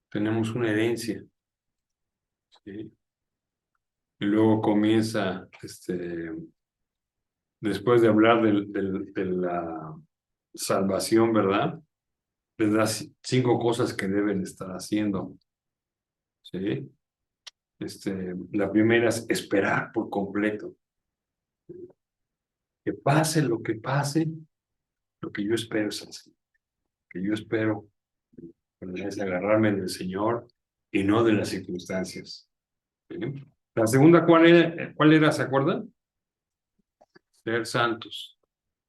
tenemos una herencia, ¿sí? Y luego comienza, después de hablar de la salvación, ¿verdad? Les da 5 cosas que deben estar haciendo, ¿sí? La primera es esperar por completo. Que pase lo que pase, lo que yo espero es así. Que yo espero es agarrarme del Señor y no de las circunstancias. ¿Sí? La segunda, ¿cuál era? ¿Se acuerdan? Ser santos.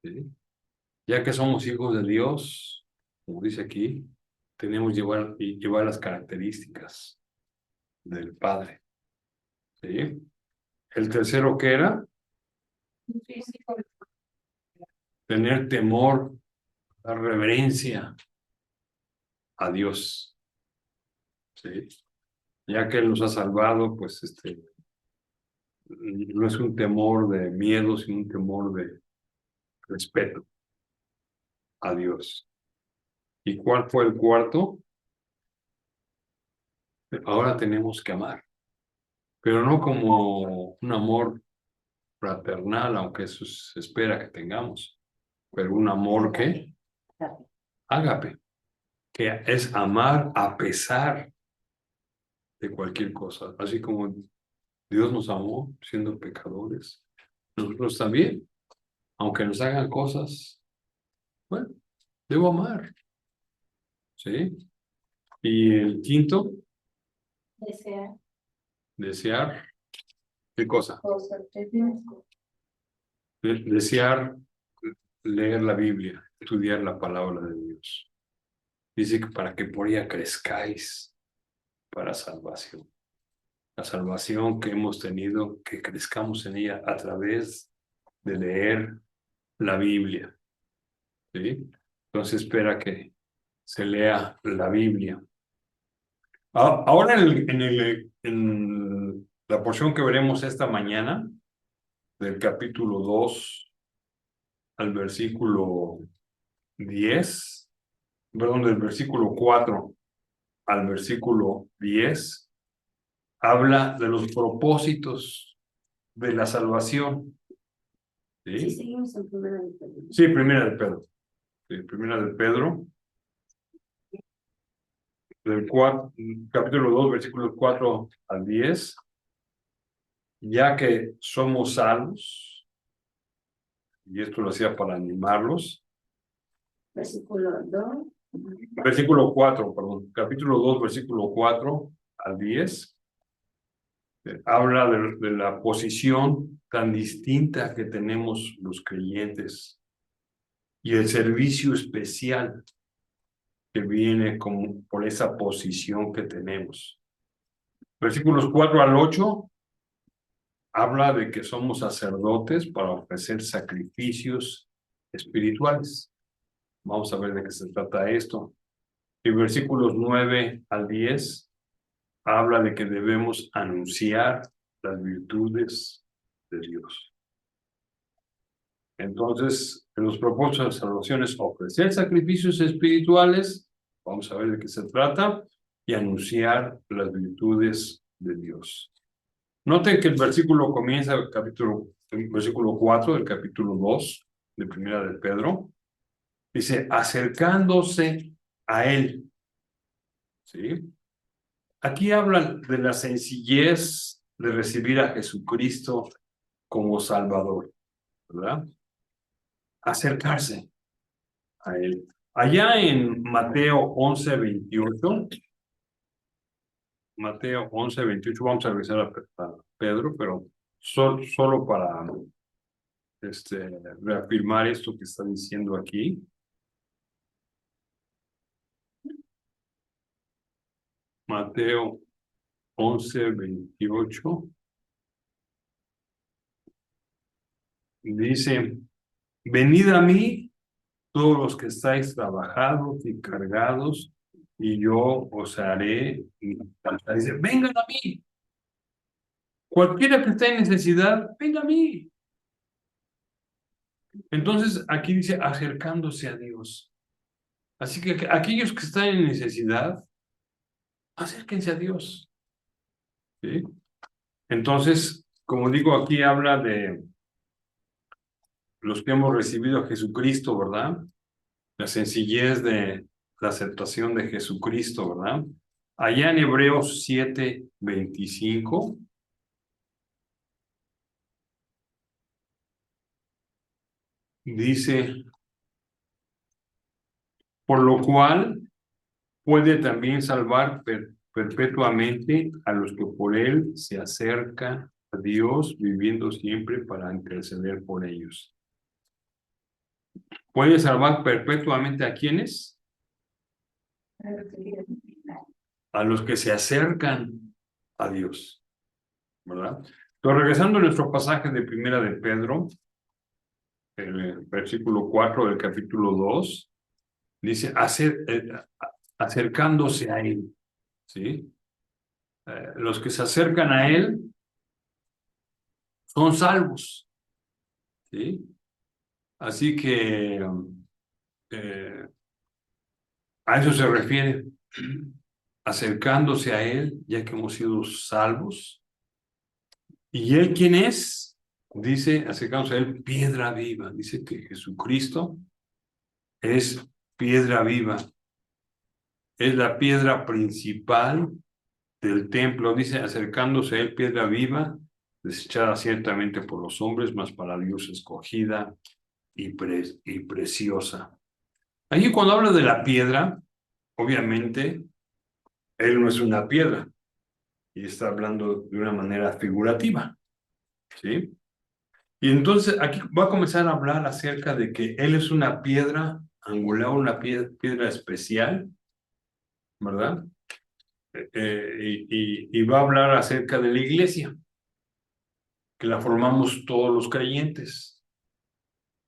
¿Sí? Ya que somos hijos de Dios, como dice aquí, tenemos que llevar las características del Padre. ¿Sí? El tercero, ¿qué era? Tener temor, dar reverencia a Dios. ¿Sí? Ya que Él nos ha salvado, pues no es un temor de miedo, sino un temor de respeto a Dios. ¿Y cuál fue el cuarto? Ahora tenemos que amar, pero no como un amor fraternal, aunque eso se espera que tengamos, pero un amor que ágape, que es amar a pesar de cualquier cosa, así como Dios nos amó siendo pecadores, nosotros también, aunque nos hagan cosas, bueno, debo amar, ¿sí? Y el quinto, desear, ¿qué cosa? Desear leer la Biblia, estudiar la palabra de Dios. Dice que para que por ella crezcáis para salvación. La salvación que hemos tenido, que crezcamos en ella a través de leer la Biblia. ¿Sí? Entonces espera que se lea la Biblia. Ahora en la porción que veremos esta mañana, del capítulo 2 al versículo 10, perdón, del versículo 4 al versículo 10, habla de los propósitos de la salvación. ¿Sí? Sí, seguimos en primera de Pedro. Sí, primera de Pedro. Sí, primera de Pedro, capítulo 2, versículos 4 al 10. Ya que somos salvos, y esto lo hacía para animarlos. Versículo 2. Versículo 4, perdón, capítulo 2, versículo 4 al 10. Habla de la posición tan distinta que tenemos los creyentes y el servicio especial que viene por esa posición que tenemos. Versículos 4 al 8 habla de que somos sacerdotes para ofrecer sacrificios espirituales. Vamos a ver de qué se trata esto. Y versículos 9 al 10 habla de que debemos anunciar las virtudes de Dios. Entonces, en los propósitos de salvación es ofrecer sacrificios espirituales, vamos a ver de qué se trata, y anunciar las virtudes de Dios. Noten que el versículo comienza el versículo 4 del capítulo 2 de Primera de Pedro. Dice, acercándose a Él. ¿Sí? Aquí hablan de la sencillez de recibir a Jesucristo como Salvador, ¿verdad? Acercarse a Él. Allá en Mateo 11:28, vamos a regresar a Pedro, pero solo para reafirmar esto que está diciendo aquí. Mateo 11:28 dice, venid a mí todos los que estáis trabajados y cargados, y yo os haré. Dice, vengan a mí. Cualquiera que esté en necesidad, venga a mí. Entonces aquí dice acercándose a Dios. Así que aquellos que están en necesidad, acérquense a Dios. ¿Sí? Entonces, como digo, aquí habla de los que hemos recibido a Jesucristo, ¿verdad? La sencillez de la aceptación de Jesucristo, ¿verdad? Allá en Hebreos 7:25 dice, por lo cual puede también salvar perpetuamente a los que por él se acercan a Dios, viviendo siempre para interceder por ellos. ¿Puede salvar perpetuamente a quiénes? A los que se acercan a Dios, ¿verdad? Entonces, regresando a nuestro pasaje de Primera de Pedro, el versículo 4 del capítulo 2, dice, acercándose a él, ¿sí? Los que se acercan a él son salvos, ¿sí? Así que a eso se refiere, acercándose a él, ya que hemos sido salvos. ¿Y él quién es? Dice, acercándose a él, piedra viva. Dice que Jesucristo es piedra viva, es la piedra principal del templo. Dice, acercándose a él, piedra viva, desechada ciertamente por los hombres, mas para Dios escogida y preciosa. Allí cuando habla de la piedra, obviamente, él no es una piedra, y está hablando de una manera figurativa, ¿sí? Y entonces aquí va a comenzar a hablar acerca de que él es una piedra angular, una piedra especial, ¿verdad? Y va a hablar acerca de la iglesia, que la formamos todos los creyentes.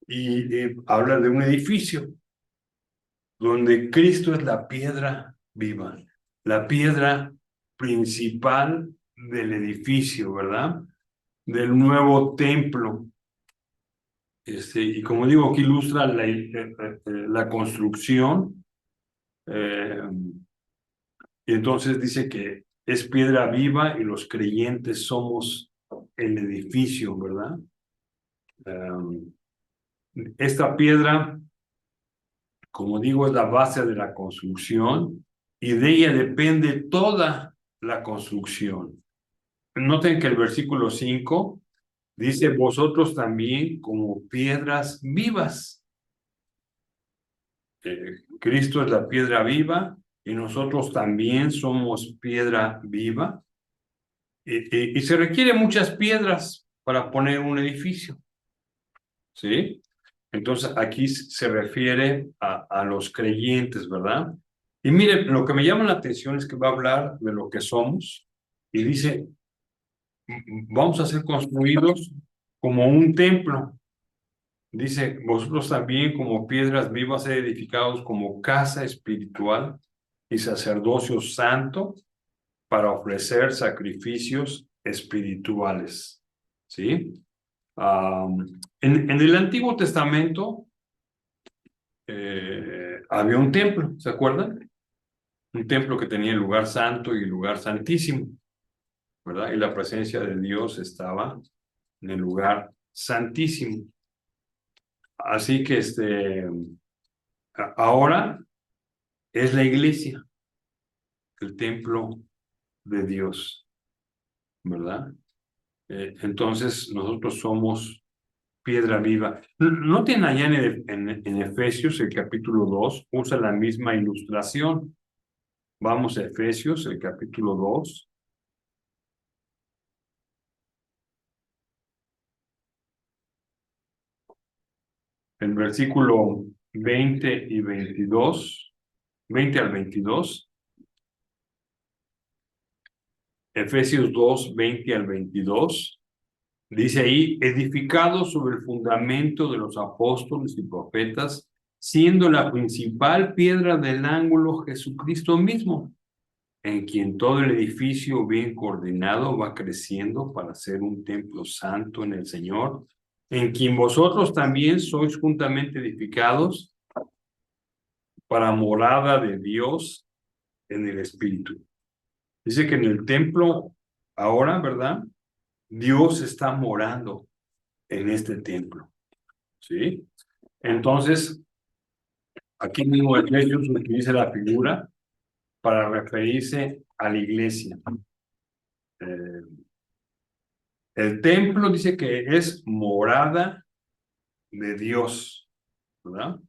Y habla de un edificio donde Cristo es la piedra viva, la piedra principal del edificio, ¿verdad? Del nuevo templo. Y como digo, aquí ilustra la construcción. Y entonces dice que es piedra viva y los creyentes somos el edificio, ¿verdad? Esta piedra, como digo, es la base de la construcción y de ella depende toda la construcción. Noten que el versículo 5 dice, vosotros también como piedras vivas. Cristo es la piedra viva y nosotros también somos piedra viva. Y se requieren muchas piedras para poner un edificio, ¿sí? Entonces aquí se refiere a los creyentes, ¿verdad? Y miren, lo que me llama la atención es que va a hablar de lo que somos y dice, vamos a ser construidos como un templo. Dice, vosotros también como piedras vivas edificados como casa espiritual y sacerdocio santo para ofrecer sacrificios espirituales, ¿sí? En el Antiguo Testamento había un templo, ¿se acuerdan? Un templo que tenía el lugar santo y el lugar santísimo, ¿verdad? Y la presencia de Dios estaba en el lugar santísimo. Así que ahora es la iglesia, el templo de Dios, ¿verdad? Entonces nosotros somos piedra viva. Noten allá en Efesios, el capítulo 2, usa la misma ilustración. Vamos a Efesios, el capítulo 2. El versículo 20 y 22, 20 al 22. Efesios 2, 20 al 22. Dice ahí, edificado sobre el fundamento de los apóstoles y profetas, siendo la principal piedra del ángulo Jesucristo mismo, en quien todo el edificio bien coordinado va creciendo para ser un templo santo en el Señor, en quien vosotros también sois juntamente edificados para morada de Dios en el Espíritu. Dice que en el templo, ahora, ¿verdad? Dios está morando en este templo, ¿sí? Entonces, aquí mismo Efesios utiliza la figura para referirse a la iglesia. Eh, el templo dice que es morada de Dios, ¿verdad?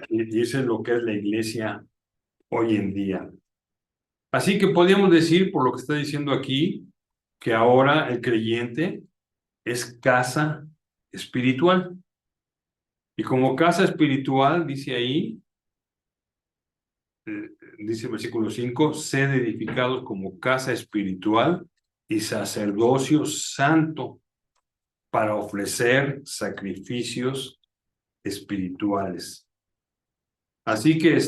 Y eso es lo que es la iglesia hoy en día. Así que podríamos decir, por lo que está diciendo aquí, que ahora el creyente es casa espiritual. Y como casa espiritual, dice ahí, dice el versículo 5, sed edificados como casa espiritual y sacerdocio santo para ofrecer sacrificios espirituales. Así que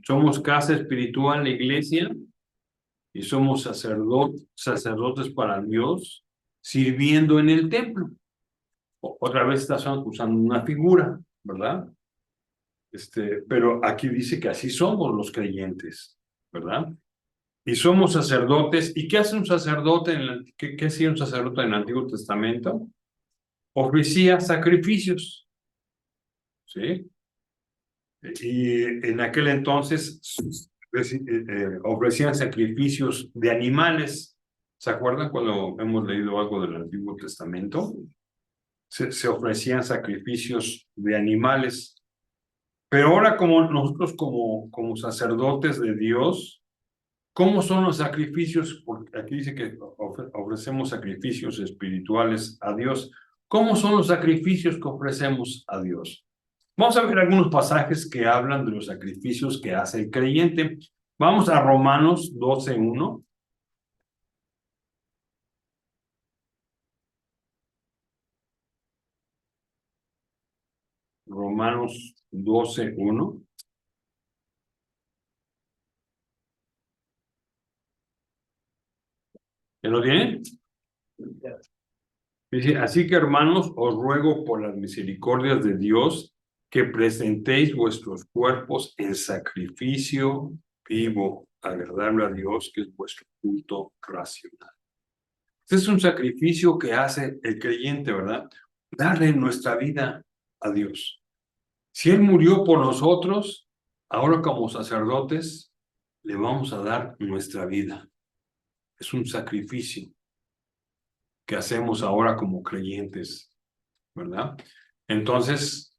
somos casa espiritual, la iglesia, y somos sacerdotes para Dios, sirviendo en el templo. Otra vez estás usando una figura, ¿verdad? Pero aquí dice que así somos los creyentes, ¿verdad? Y somos sacerdotes. ¿Y qué hace un sacerdote? ¿Qué hacía un sacerdote en el Antiguo Testamento? Ofrecía sacrificios, ¿sí? Y en aquel entonces ofrecían sacrificios de animales. ¿Se acuerdan cuando hemos leído algo del Antiguo Testamento? Se ofrecían sacrificios de animales. Pero ahora como nosotros como sacerdotes de Dios, ¿cómo son los sacrificios? Porque aquí dice que ofrecemos sacrificios espirituales a Dios. ¿Cómo son los sacrificios que ofrecemos a Dios? Vamos a ver algunos pasajes que hablan de los sacrificios que hace el creyente. Vamos a Romanos 12:1. Romanos 12:1. ¿Ya lo tienen? Dice, así que hermanos, os ruego por las misericordias de Dios que presentéis vuestros cuerpos en sacrificio vivo, agradable a Dios, que es vuestro culto racional. Este es un sacrificio que hace el creyente, ¿verdad? Darle nuestra vida a Dios. Si Él murió por nosotros, ahora como sacerdotes le vamos a dar nuestra vida. Es un sacrificio que hacemos ahora como creyentes, ¿verdad? Entonces,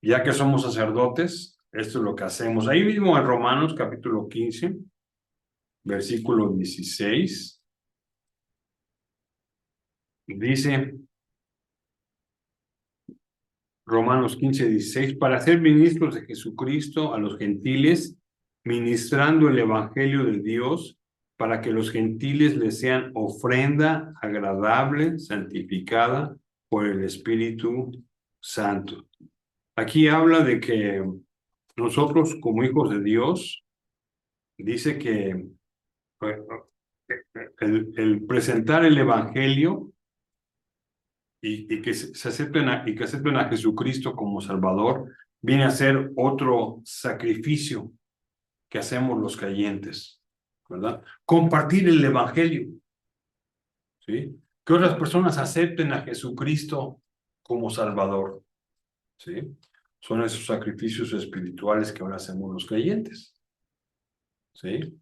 ya que somos sacerdotes, esto es lo que hacemos. Ahí mismo en Romanos capítulo 15, versículo 16, dice Romanos 15:16, para ser ministros de Jesucristo a los gentiles, ministrando el evangelio de Dios, para que los gentiles les sean ofrenda agradable, santificada por el Espíritu Santo. Aquí habla de que nosotros como hijos de Dios, dice que el presentar el evangelio y que se acepten y que acepten a Jesucristo como Salvador, viene a ser otro sacrificio que hacemos los creyentes, ¿verdad? Compartir el evangelio, ¿sí? Que otras personas acepten a Jesucristo como Salvador, ¿sí? Son esos sacrificios espirituales que ahora hacemos los creyentes, ¿sí?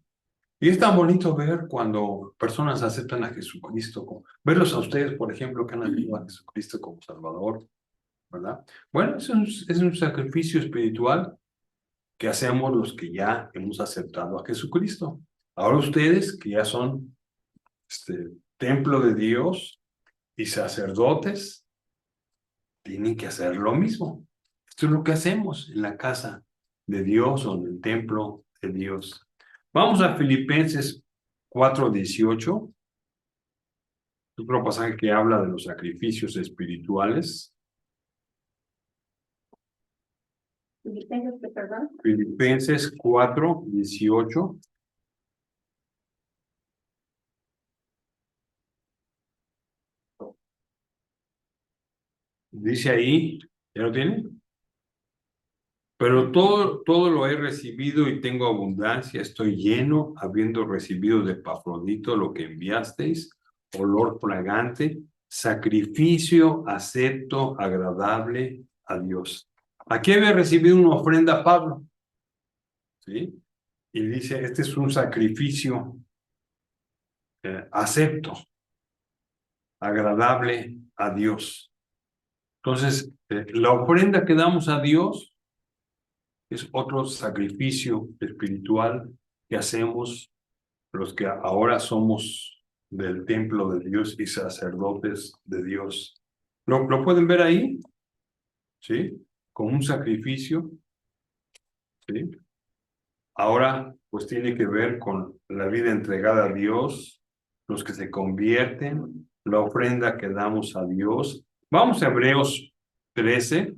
Y es tan bonito ver cuando personas aceptan a Jesucristo, verlos a ustedes, por ejemplo, que han aceptado a Jesucristo como Salvador, ¿verdad? Bueno, es un sacrificio espiritual que hacemos los que ya hemos aceptado a Jesucristo. Ahora ustedes, que ya son templo de Dios y sacerdotes, tienen que hacer lo mismo. Esto es lo que hacemos en la casa de Dios o en el templo de Dios. Vamos a Filipenses 4:18, otro pasaje que habla de los sacrificios espirituales. Filipenses 4:18. Dice ahí, ¿ya lo tiene? Pero todo lo he recibido y tengo abundancia, estoy lleno, habiendo recibido de Epafrodito lo que enviasteis, olor fragante, sacrificio acepto, agradable a Dios. Aquí había recibido una ofrenda Pablo, ¿sí? Y dice, este es un sacrificio acepto, agradable a Dios. Entonces, la ofrenda que damos a Dios es otro sacrificio espiritual que hacemos los que ahora somos del templo de Dios y sacerdotes de Dios. ¿Lo pueden ver ahí? ¿Sí? Como un sacrificio, ¿sí? Ahora, pues tiene que ver con la vida entregada a Dios, los que se convierten, la ofrenda que damos a Dios. Vamos a Hebreos 13.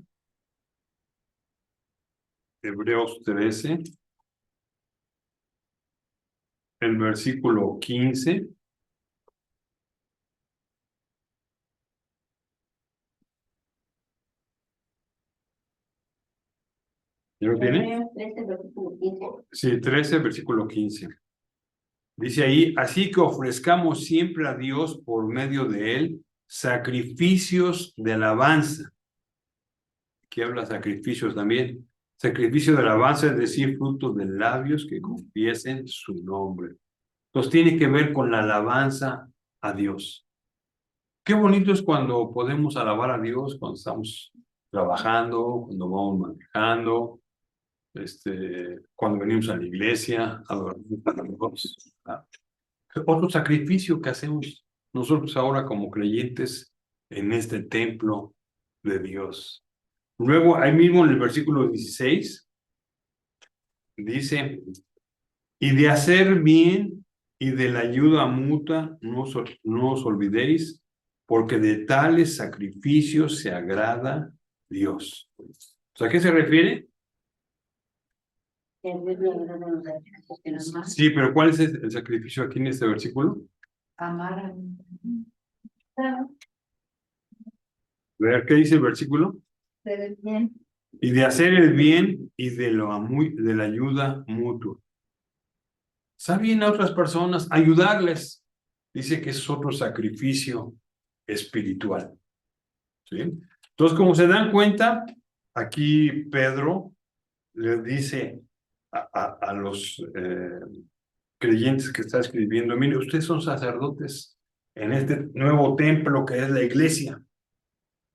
Hebreos 13, el versículo 15. ¿Ya lo tiene? Hebreos 13, versículo 15. Sí, 13, versículo 15. Dice ahí, así que ofrezcamos siempre a Dios por medio de Él sacrificios de alabanza. Aquí habla sacrificios también. Sacrificio de alabanza, es decir, frutos de labios que confiesen su nombre. Entonces tiene que ver con la alabanza a Dios. Qué bonito es cuando podemos alabar a Dios, cuando estamos trabajando, cuando vamos manejando, cuando venimos a la iglesia, adoramos a Dios. Otro sacrificio que hacemos nosotros ahora como creyentes en este templo de Dios. Luego, ahí mismo en el versículo 16, dice, y de hacer bien y de la ayuda mutua no os olvidéis, porque de tales sacrificios se agrada Dios. O sea, ¿a qué se refiere? Que Dios le agrada los sacrificios que nos manda. Sí, pero ¿cuál es el sacrificio aquí en este versículo? Amar a Ver, ¿qué dice el versículo? ustedes bien. Y de hacer el bien y de la ayuda mutua. Está bien a otras personas, ayudarles. Dice que es otro sacrificio espiritual. ¿Sí? Entonces, como se dan cuenta, aquí Pedro le dice a los creyentes que está escribiendo, mire, ustedes son sacerdotes en este nuevo templo que es la iglesia,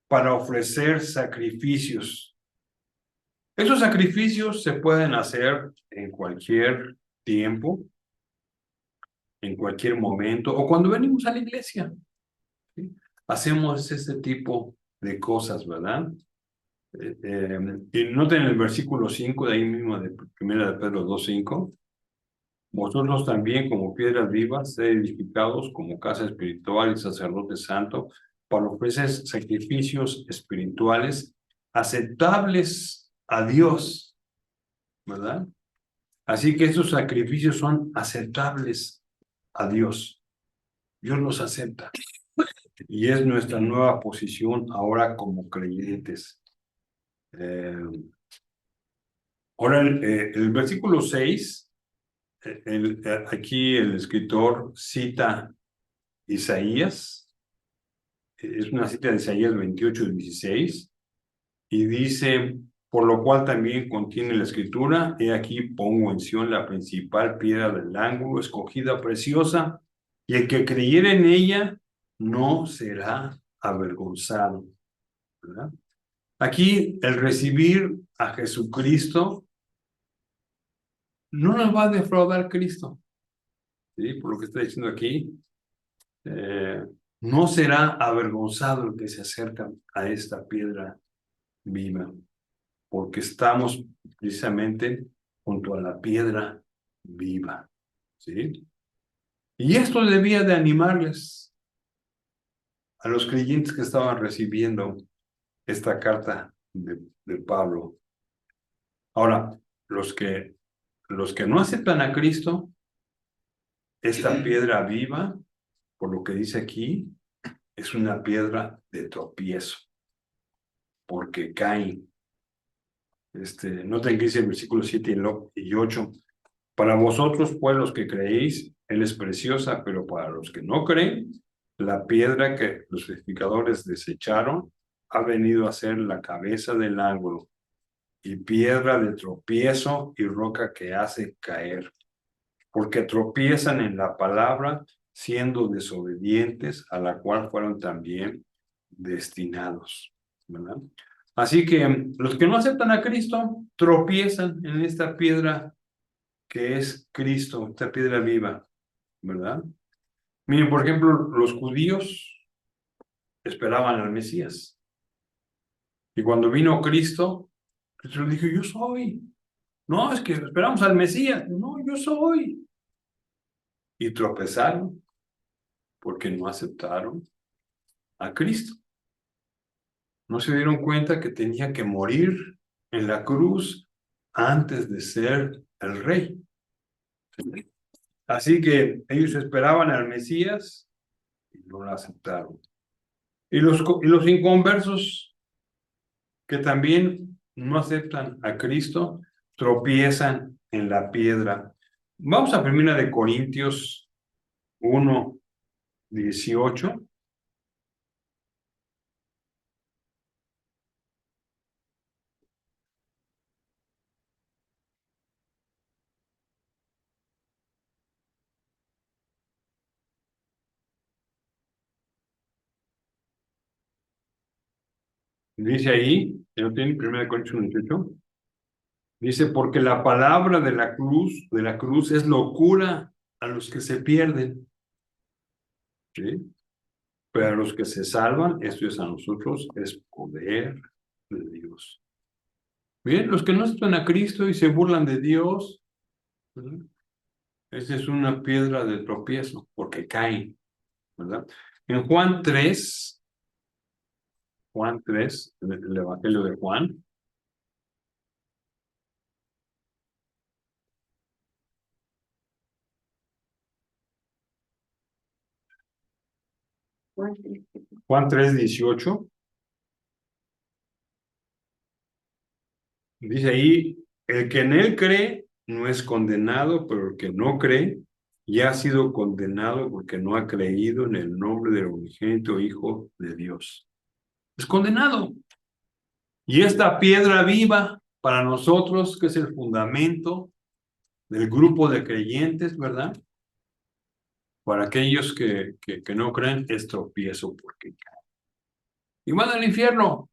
para ofrecer sacrificios. Esos sacrificios se pueden hacer en cualquier tiempo, en cualquier momento, o cuando venimos a la iglesia. ¿Sí? Hacemos este tipo de cosas, ¿verdad? Y noten el versículo 5 de ahí mismo de 1 de Pedro 2:5. Vosotros también, como piedras vivas, sed edificados como casa espiritual y sacerdote santo, para ofrecer sacrificios espirituales aceptables a Dios, ¿verdad? Así que esos sacrificios son aceptables a Dios. Dios los acepta. Y es nuestra nueva posición ahora como creyentes. Ahora, el versículo 6, aquí el escritor cita Isaías, es una cita de Isaías 28:16, y dice, por lo cual también contiene la escritura, he aquí pongo en Sión la principal piedra del ángulo, escogida preciosa, y el que creyere en ella no será avergonzado, ¿verdad? Aquí el recibir a Jesucristo no nos va a defraudar Cristo, ¿sí? Por lo que está diciendo aquí, no será avergonzado el que se acerca a esta piedra viva, porque estamos precisamente junto a la piedra viva, ¿sí? Y esto debía de animarles a los creyentes que estaban recibiendo esta carta de Pablo. Ahora, los que no aceptan a Cristo, esta piedra viva, por lo que dice aquí, es una piedra de tropiezo, porque caen. Noten que dice el versículo 7 y 8. Para vosotros, pues, los que creéis, Él es preciosa, pero para los que no creen, la piedra que los edificadores desecharon ha venido a ser la cabeza del ángulo, y piedra de tropiezo y roca que hace caer, porque tropiezan en la palabra, siendo desobedientes, a la cual fueron también destinados, ¿verdad? Así que los que no aceptan a Cristo tropiezan en esta piedra que es Cristo, esta piedra viva, ¿verdad? Miren, por ejemplo, los judíos esperaban al Mesías. Y cuando vino Cristo, Cristo les dijo, yo soy. No, es que esperamos al Mesías. No, yo soy. Y tropezaron porque no aceptaron a Cristo. No se dieron cuenta que tenía que morir en la cruz antes de ser el rey. Así que ellos esperaban al Mesías y no lo aceptaron. Y los inconversos que también no aceptan a Cristo tropiezan en la piedra. Vamos a 1 Corintios 1:18. Dice ahí, ¿no tiene 1 Corintios 1:18? Dice, porque la palabra de la cruz es locura a los que se pierden, ¿sí? Pero a los que se salvan, esto es a nosotros, es poder de Dios. Bien, los que no aceptan a Cristo y se burlan de Dios, ¿verdad? Esa es una piedra de tropiezo, porque caen, ¿verdad? En Juan 3, el Evangelio de Juan, Juan 3:18, dice ahí, el que en él cree no es condenado, pero el que no cree ya ha sido condenado porque no ha creído en el nombre del unigénito Hijo de Dios. Es condenado. Y esta piedra viva para nosotros, que es el fundamento del grupo de creyentes, ¿verdad? Para aquellos que no creen, es tropiezo porque caen. Y van al infierno,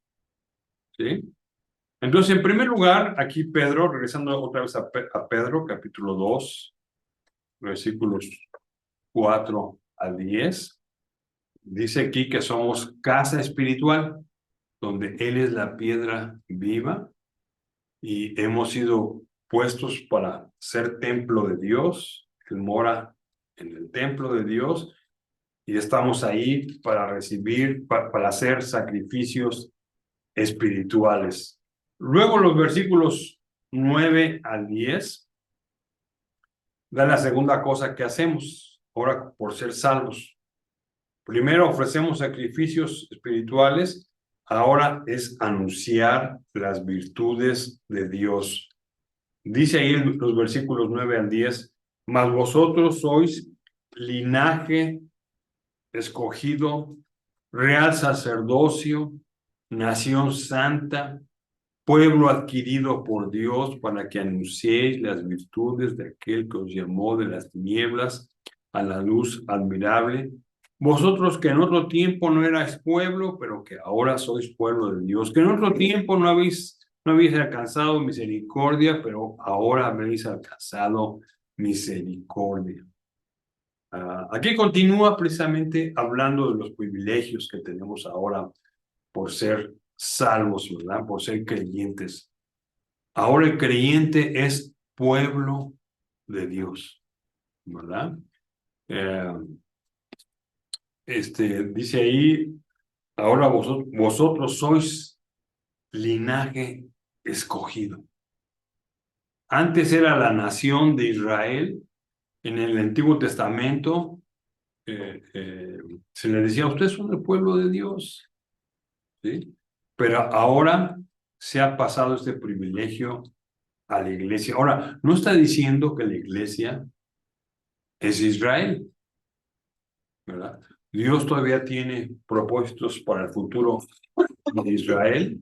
¿sí? Entonces, en primer lugar, aquí Pedro, regresando otra vez a Pedro, capítulo 2, versículos 4 al 10, dice aquí que somos casa espiritual, donde Él es la piedra viva y hemos sido puestos para ser templo de Dios. Él mora en el templo de Dios y estamos ahí para recibir, para hacer sacrificios espirituales. Luego los versículos 9 al 10 da la segunda cosa que hacemos ahora por ser salvos. Primero ofrecemos sacrificios espirituales, ahora es anunciar las virtudes de Dios. Dice ahí los versículos 9 al 10, mas vosotros sois linaje escogido, real sacerdocio, nación santa, pueblo adquirido por Dios para que anunciéis las virtudes de aquel que os llamó de las tinieblas a la luz admirable. Vosotros que en otro tiempo no erais pueblo, pero que ahora sois pueblo de Dios, que en otro tiempo no habéis alcanzado misericordia, pero ahora habéis alcanzado misericordia. Aquí continúa precisamente hablando de los privilegios que tenemos ahora por ser salvos, ¿verdad? Por ser creyentes. Ahora el creyente es pueblo de Dios, ¿verdad? Dice ahí, ahora vosotros sois linaje escogido. Antes era la nación de Israel. En el Antiguo Testamento se le decía, ustedes son el pueblo de Dios, ¿sí? Pero ahora se ha pasado este privilegio a la iglesia. Ahora, no está diciendo que la iglesia es Israel, ¿verdad? Dios todavía tiene propósitos para el futuro de Israel,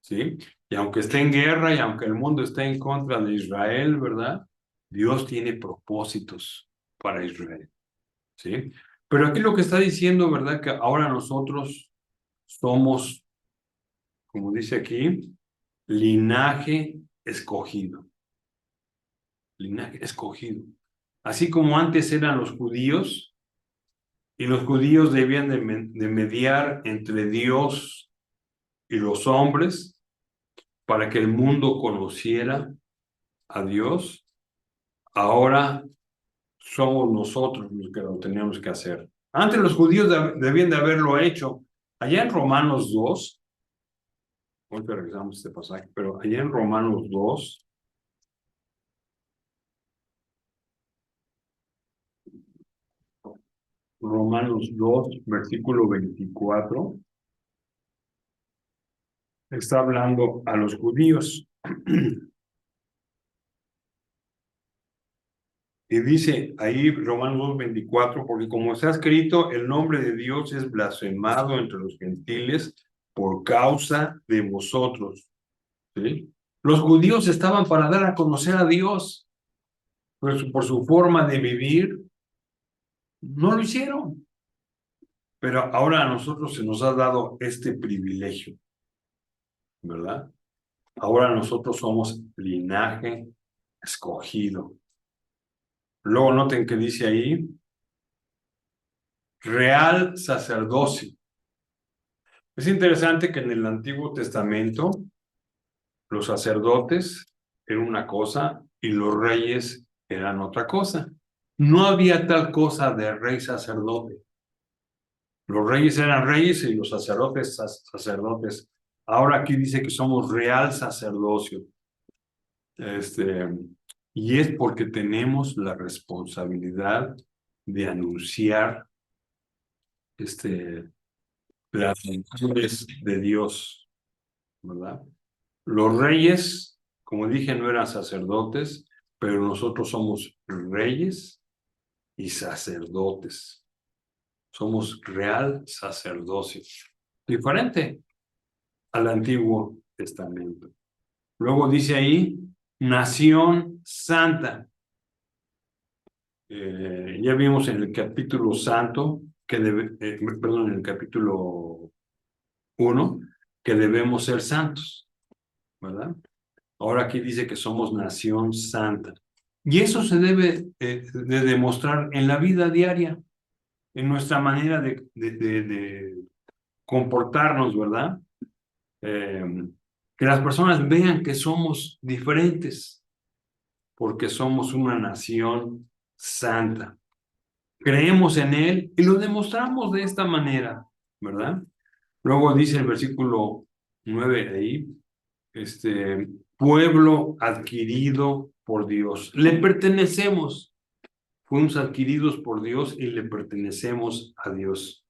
¿sí? Y aunque esté en guerra y aunque el mundo esté en contra de Israel, ¿verdad? Dios tiene propósitos para Israel, ¿sí? Pero aquí lo que está diciendo, ¿verdad? Que ahora nosotros somos, como dice aquí, linaje escogido. Linaje escogido. Así como antes eran los judíos, y los judíos debían de mediar entre Dios y los hombres para que el mundo conociera a Dios, ahora somos nosotros los que lo tenemos que hacer. Antes los judíos debían de haberlo hecho. Allá en Romanos 2, hoy regresamos a este pasaje, pero allá en Romanos 2, versículo 24, está hablando a los judíos. Y dice ahí Romanos 2:24, porque como está escrito, el nombre de Dios es blasfemado entre los gentiles por causa de vosotros. ¿Sí? Los judíos estaban para dar a conocer a Dios, pero por su forma de vivir, no lo hicieron. Pero ahora a nosotros se nos ha dado este privilegio, ¿verdad? Ahora nosotros somos linaje escogido. Luego noten que dice ahí, real sacerdocio. Es interesante que en el Antiguo Testamento los sacerdotes eran una cosa y los reyes eran otra cosa. No había tal cosa de rey sacerdote. Los reyes eran reyes y los sacerdotes sacerdotes. Ahora aquí dice que somos real sacerdocio. Y es porque tenemos la responsabilidad de anunciar las virtudes de Dios, ¿verdad? Los reyes, como dije, no eran sacerdotes, pero nosotros somos reyes y sacerdotes. Somos real sacerdocio, diferente al Antiguo Testamento. Luego dice ahí, nación santa. Ya vimos en el capítulo santo, perdón, en el capítulo 1, que debemos ser santos, ¿verdad? Ahora aquí dice que somos nación santa. Y eso se debe de demostrar en la vida diaria, en nuestra manera de comportarnos, ¿verdad? Que las personas vean que somos diferentes, porque somos una nación santa. Creemos en Él y lo demostramos de esta manera, ¿verdad? Luego dice el versículo 9 de ahí, pueblo adquirido por Dios. Le pertenecemos. Fuimos adquiridos por Dios y le pertenecemos a Dios.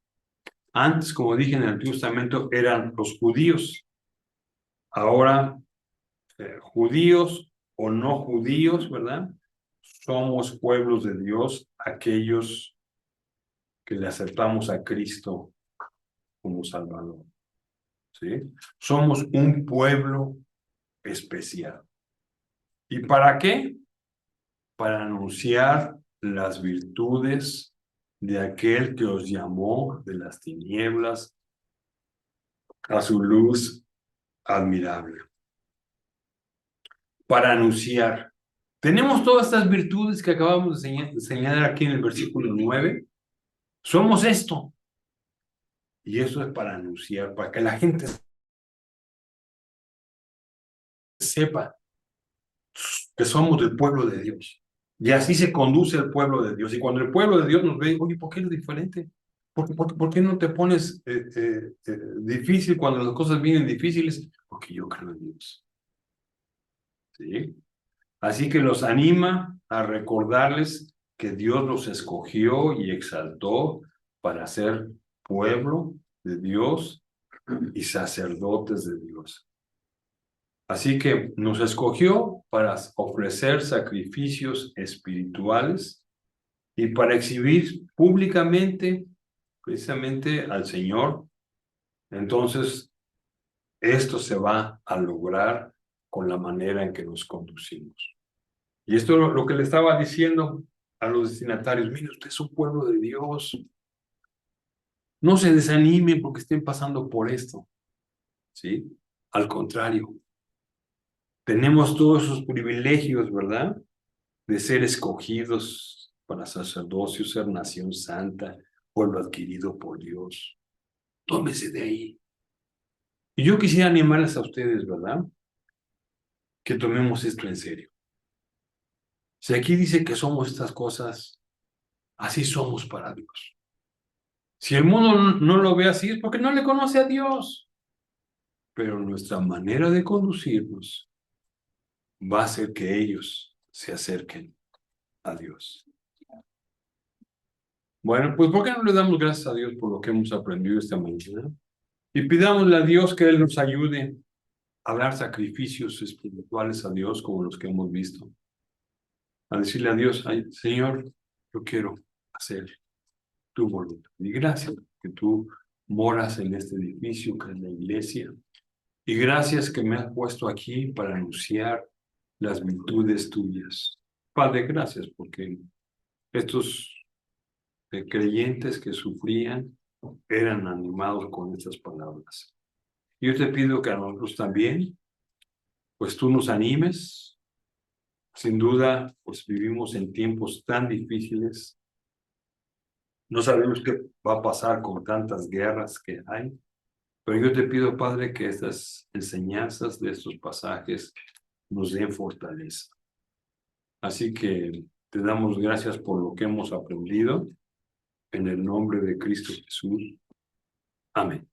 Antes, como dije en el Antiguo Testamento, eran los judíos. Ahora, judíos o no judíos, ¿verdad? Somos pueblos de Dios, aquellos que le aceptamos a Cristo como Salvador. ¿Sí? Somos un pueblo especial. ¿Y para qué? Para anunciar las virtudes de aquel que os llamó de las tinieblas a su luz admirable. Para anunciar. Tenemos todas estas virtudes que acabamos de señalar aquí en el versículo 9. Somos esto. Y eso es para anunciar, para que la gente sepa que somos del pueblo de Dios. Y así se conduce el pueblo de Dios. Y cuando el pueblo de Dios nos ve, oye, ¿por qué eres diferente? ¿Por qué no te pones difícil cuando las cosas vienen difíciles? Porque yo creo en Dios. ¿Sí? Así que los anima a recordarles que Dios los escogió y exaltó para ser pueblo de Dios y sacerdotes de Dios. Así que nos escogió para ofrecer sacrificios espirituales y para exhibir públicamente precisamente al Señor. Entonces, esto se va a lograr con la manera en que nos conducimos. Y esto es lo que le estaba diciendo a los destinatarios. Mire, usted es un pueblo de Dios. No se desanimen porque estén pasando por esto. ¿Sí? Al contrario, tenemos todos esos privilegios, ¿verdad? De ser escogidos para sacerdocio, ser nación santa, pueblo adquirido por Dios. Tómese de ahí. Y yo quisiera animarles a ustedes, ¿verdad? Que tomemos esto en serio. Si aquí dice que somos estas cosas, así somos para Dios. Si el mundo no lo ve así es porque no le conoce a Dios. Pero nuestra manera de conducirnos va a hacer que ellos se acerquen a Dios. Bueno, pues ¿por qué no le damos gracias a Dios por lo que hemos aprendido esta mañana? Y pidámosle a Dios que Él nos ayude a dar sacrificios espirituales a Dios como los que hemos visto. A decirle a Dios, ay, Señor, yo quiero hacer tu voluntad. Y gracias que tú moras en este edificio que es la iglesia. Y gracias que me has puesto aquí para anunciar las virtudes tuyas. Padre, gracias porque estos creyentes que sufrían eran animados con estas palabras. Yo te pido que a nosotros también, pues tú nos animes. Sin duda, pues vivimos en tiempos tan difíciles. No sabemos qué va a pasar con tantas guerras que hay, pero yo te pido, Padre, que estas enseñanzas de estos pasajes nos den fortaleza. Así que te damos gracias por lo que hemos aprendido en el nombre de Cristo Jesús. Amén.